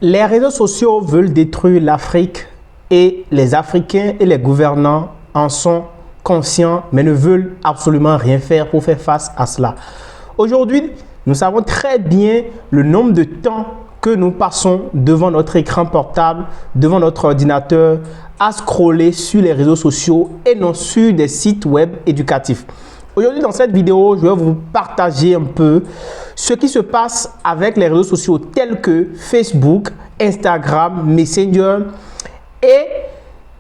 Les réseaux sociaux veulent détruire l'Afrique et les Africains et les gouvernants en sont conscients mais ne veulent absolument rien faire pour faire face à cela. Aujourd'hui, nous savons très bien le nombre de temps que nous passons devant notre écran portable, devant notre ordinateur, à scroller sur les réseaux sociaux et non sur des sites web éducatifs. Aujourd'hui, dans cette vidéo, je vais vous partager un peu ce qui se passe avec les réseaux sociaux tels que Facebook, Instagram, Messenger et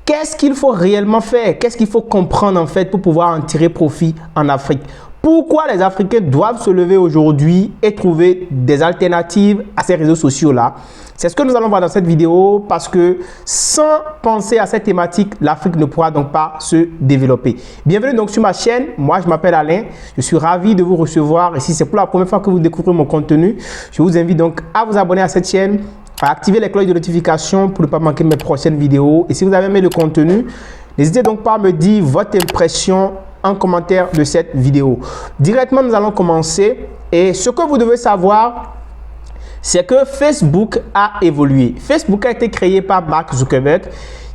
qu'est-ce qu'il faut réellement faire, qu'est-ce qu'il faut comprendre en fait pour pouvoir en tirer profit en Afrique. Pourquoi les Africains doivent se lever aujourd'hui et trouver des alternatives à ces réseaux sociaux-là? C'est ce que nous allons voir dans cette vidéo parce que sans penser à cette thématique, l'Afrique ne pourra donc pas se développer. Bienvenue donc sur ma chaîne. Moi, je m'appelle Alain. Je suis ravi de vous recevoir. Et si c'est pour la première fois que vous découvrez mon contenu, je vous invite donc à vous abonner à cette chaîne, à activer les cloches de notification pour ne pas manquer mes prochaines vidéos. Et si vous avez aimé le contenu, n'hésitez donc pas à me dire votre impression en commentaire de cette vidéo. Directement, nous allons commencer. Et ce que vous devez savoir, c'est que Facebook a évolué. Facebook a été créé par Mark Zuckerberg,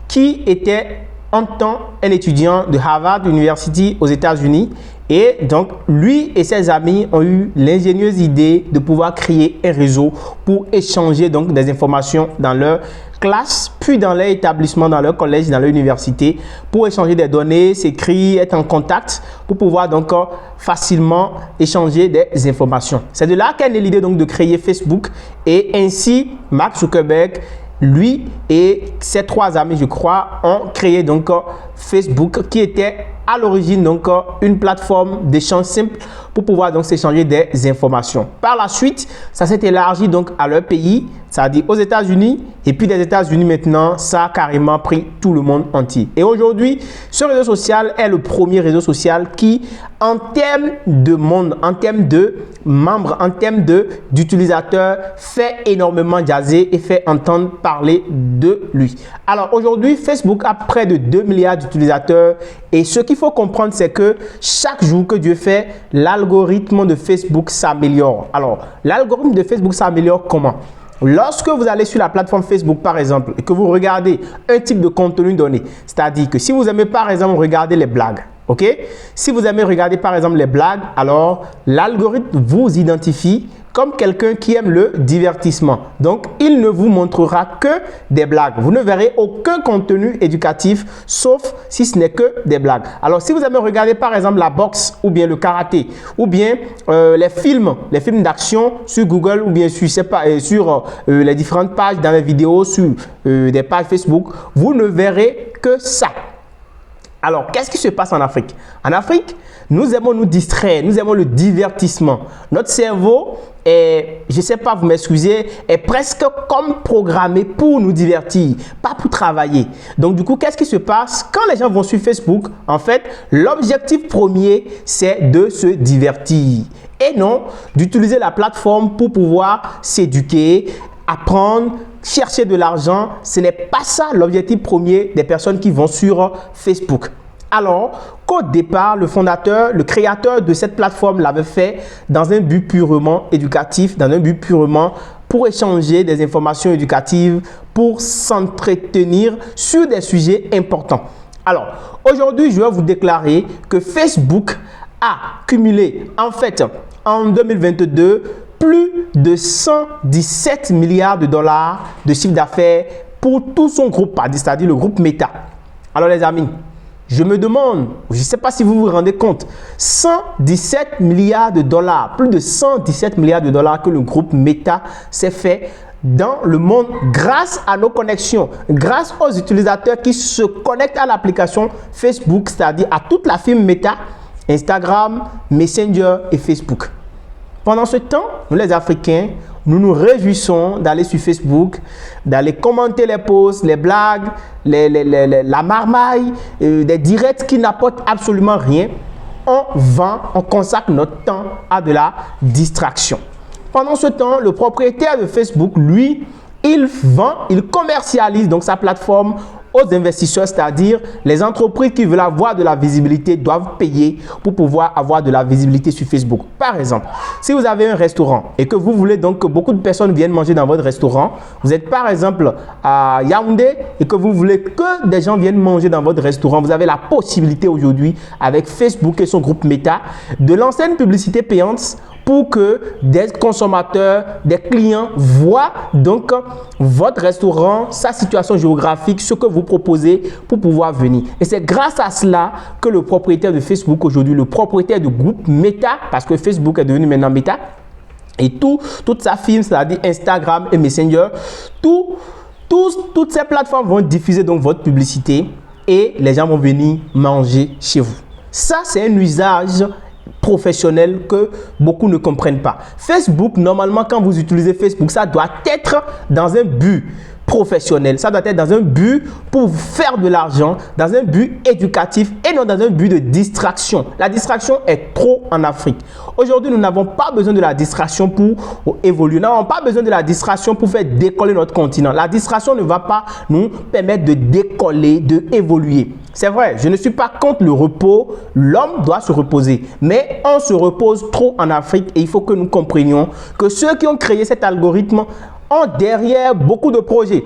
qui était en temps un étudiant de Harvard University aux États-Unis. Et donc, lui et ses amis ont eu l'ingénieuse idée de pouvoir créer un réseau pour échanger donc des informations dans leur classe, puis dans leur établissement, dans leur collège, dans leur université, pour échanger des données, s'écrire, être en contact, pour pouvoir donc facilement échanger des informations. C'est de là qu'est née l'idée donc de créer Facebook et ainsi Mark Zuckerberg, lui et ses trois amis, je crois, ont créé donc Facebook qui était à l'origine donc une plateforme d'échange simple pour pouvoir donc s'échanger des informations. Par la suite, ça s'est élargi donc à leur pays, c'est-à-dire aux États-Unis, et puis des États-Unis maintenant, ça a carrément pris tout le monde entier. Et aujourd'hui, ce réseau social est le premier réseau social qui, en termes de monde, en termes de membres, en termes d'utilisateurs, fait énormément jaser et fait entendre parler de lui. Alors aujourd'hui, Facebook a près de 2 milliards d'utilisateurs et ce qu'il faut comprendre, c'est que chaque jour que Dieu fait, l'algorithme de Facebook s'améliore. Alors, l'algorithme de Facebook s'améliore comment? Lorsque vous allez sur la plateforme Facebook, par exemple, et que vous regardez un type de contenu donné, c'est-à-dire que si vous aimez, par exemple, regarder les blagues, ok? Si vous aimez regarder, par exemple, les blagues, alors l'algorithme vous identifie comme quelqu'un qui aime le divertissement. Donc, il ne vous montrera que des blagues. Vous ne verrez aucun contenu éducatif, sauf si ce n'est que des blagues. Alors, si vous aimez regarder, par exemple, la boxe ou bien le karaté, ou bien les films d'action sur Google ou bien sur les différentes pages dans les vidéos, sur des pages Facebook, vous ne verrez que ça. Alors, qu'est-ce qui se passe en Afrique? En Afrique, nous aimons nous distraire, nous aimons le divertissement. Notre cerveau est, je ne sais pas, vous m'excusez, est presque comme programmé pour nous divertir, pas pour travailler. Donc, du coup, qu'est-ce qui se passe? Quand les gens vont sur Facebook, en fait, l'objectif premier, c'est de se divertir et non d'utiliser la plateforme pour pouvoir s'éduquer, apprendre, chercher de l'argent. Ce n'est pas ça l'objectif premier des personnes qui vont sur Facebook. Alors qu'au départ, le fondateur, le créateur de cette plateforme l'avait fait dans un but purement éducatif, dans un but purement pour échanger des informations éducatives, pour s'entretenir sur des sujets importants. Alors, aujourd'hui, je vais vous déclarer que Facebook a cumulé, en fait, en 2022, plus de 117 milliards de dollars de chiffre d'affaires pour tout son groupe, c'est-à-dire le groupe Meta. Alors les amis, je me demande, je ne sais pas si vous vous rendez compte, 117 milliards de dollars, plus de 117 milliards de dollars que le groupe Meta s'est fait dans le monde grâce à nos connexions, grâce aux utilisateurs qui se connectent à l'application Facebook, c'est-à-dire à toute la firme Meta, Instagram, Messenger et Facebook. Pendant ce temps, nous les Africains, nous nous réjouissons d'aller sur Facebook, d'aller commenter les posts, les blagues, la marmaille, des directs qui n'apportent absolument rien. On consacre notre temps à de la distraction. Pendant ce temps, le propriétaire de Facebook, lui, il commercialise donc sa plateforme aux investisseurs, c'est-à-dire les entreprises qui veulent avoir de la visibilité doivent payer pour pouvoir avoir de la visibilité sur Facebook. Par exemple, si vous avez un restaurant et que vous voulez donc que beaucoup de personnes viennent manger dans votre restaurant, vous êtes par exemple à Yaoundé et que vous voulez que des gens viennent manger dans votre restaurant, vous avez la possibilité aujourd'hui avec Facebook et son groupe Meta de lancer une publicité payante pour que des consommateurs, des clients voient donc votre restaurant, sa situation géographique, ce que vous proposez pour pouvoir venir. Et c'est grâce à cela que le propriétaire de Facebook aujourd'hui, le propriétaire du groupe Meta, parce que Facebook est devenu maintenant Meta, et toute sa firme, c'est-à-dire Instagram et Messenger, toutes ces plateformes vont diffuser donc votre publicité et les gens vont venir manger chez vous. Ça, c'est un usage professionnel que beaucoup ne comprennent pas. Facebook, normalement, quand vous utilisez Facebook, ça doit être dans un but professionnel. Ça doit être dans un but pour faire de l'argent, dans un but éducatif et non dans un but de distraction. La distraction est trop en Afrique. Aujourd'hui, nous n'avons pas besoin de la distraction pour évoluer. Nous n'avons pas besoin de la distraction pour faire décoller notre continent. La distraction ne va pas nous permettre de décoller, de évoluer. C'est vrai, je ne suis pas contre le repos. L'homme doit se reposer. Mais on se repose trop en Afrique et il faut que nous comprenions que ceux qui ont créé cet algorithme ont derrière beaucoup de projets.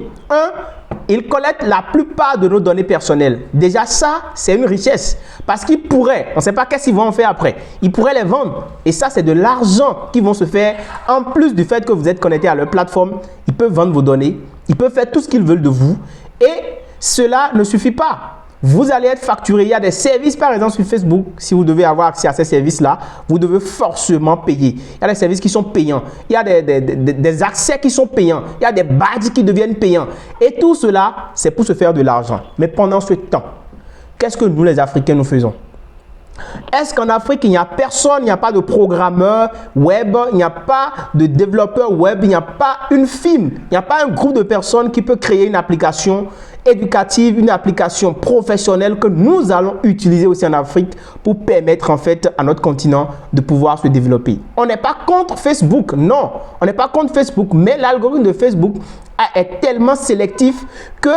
Ils collectent la plupart de nos données personnelles. Déjà ça, c'est une richesse. Parce qu'ils pourraient, on ne sait pas qu'est-ce qu'ils vont en faire après, ils pourraient les vendre. Et ça, c'est de l'argent qu'ils vont se faire. En plus du fait que vous êtes connecté à leur plateforme, ils peuvent vendre vos données, ils peuvent faire tout ce qu'ils veulent de vous. Et cela ne suffit pas. Vous allez être facturé. Il y a des services, par exemple, sur Facebook. Si vous devez avoir accès à ces services-là, vous devez forcément payer. Il y a des services qui sont payants. Il y a des accès qui sont payants. Il y a des badges qui deviennent payants. Et tout cela, c'est pour se faire de l'argent. Mais pendant ce temps, qu'est-ce que nous, les Africains, nous faisons? Est-ce qu'en Afrique, il n'y a personne, il n'y a pas de programmeur web, il n'y a pas de développeur web, il n'y a pas une firme, il n'y a pas un groupe de personnes qui peut créer une application éducative, une application professionnelle que nous allons utiliser aussi en Afrique pour permettre en fait à notre continent de pouvoir se développer. On n'est pas contre Facebook, non, on n'est pas contre Facebook, mais l'algorithme de Facebook est tellement sélectif que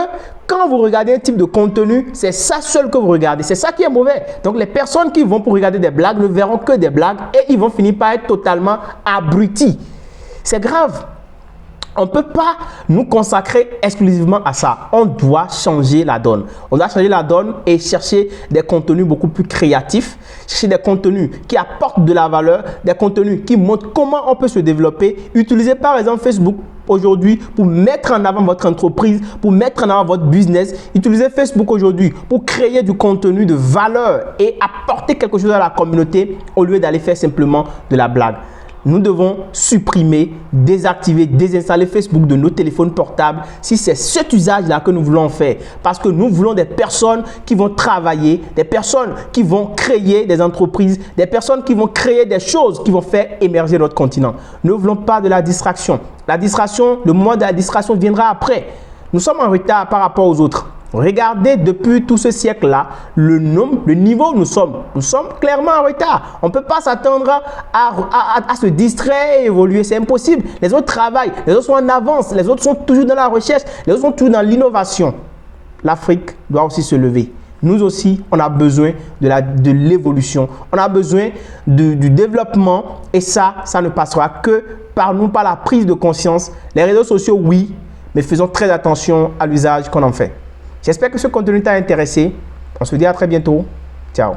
quand vous regardez un type de contenu, c'est ça seul que vous regardez. C'est ça qui est mauvais. Donc, les personnes qui vont pour regarder des blagues ne verront que des blagues et ils vont finir par être totalement abrutis. C'est grave. On ne peut pas nous consacrer exclusivement à ça. On doit changer la donne. On doit changer la donne et chercher des contenus beaucoup plus créatifs, chercher des contenus qui apportent de la valeur, des contenus qui montrent comment on peut se développer. Utilisez par exemple Facebook aujourd'hui pour mettre en avant votre entreprise, pour mettre en avant votre business. Utilisez Facebook aujourd'hui pour créer du contenu de valeur et apporter quelque chose à la communauté au lieu d'aller faire simplement de la blague. Nous devons supprimer, désactiver, désinstaller Facebook de nos téléphones portables si c'est cet usage-là que nous voulons faire. Parce que nous voulons des personnes qui vont travailler, des personnes qui vont créer des entreprises, des personnes qui vont créer des choses qui vont faire émerger notre continent. Nous ne voulons pas de la distraction. La distraction, le moment de la distraction viendra après. Nous sommes en retard par rapport aux autres. Regardez depuis tout ce siècle-là, le niveau où nous sommes. Nous sommes clairement en retard. On ne peut pas s'attendre à se distraire et évoluer. C'est impossible. Les autres travaillent, les autres sont en avance, les autres sont toujours dans la recherche, les autres sont toujours dans l'innovation. L'Afrique doit aussi se lever. Nous aussi, on a besoin de l'évolution. On a besoin du développement et ça ne passera que par nous, par la prise de conscience. Les réseaux sociaux, oui, mais faisons très attention à l'usage qu'on en fait. J'espère que ce contenu t'a intéressé. On se dit à très bientôt. Ciao.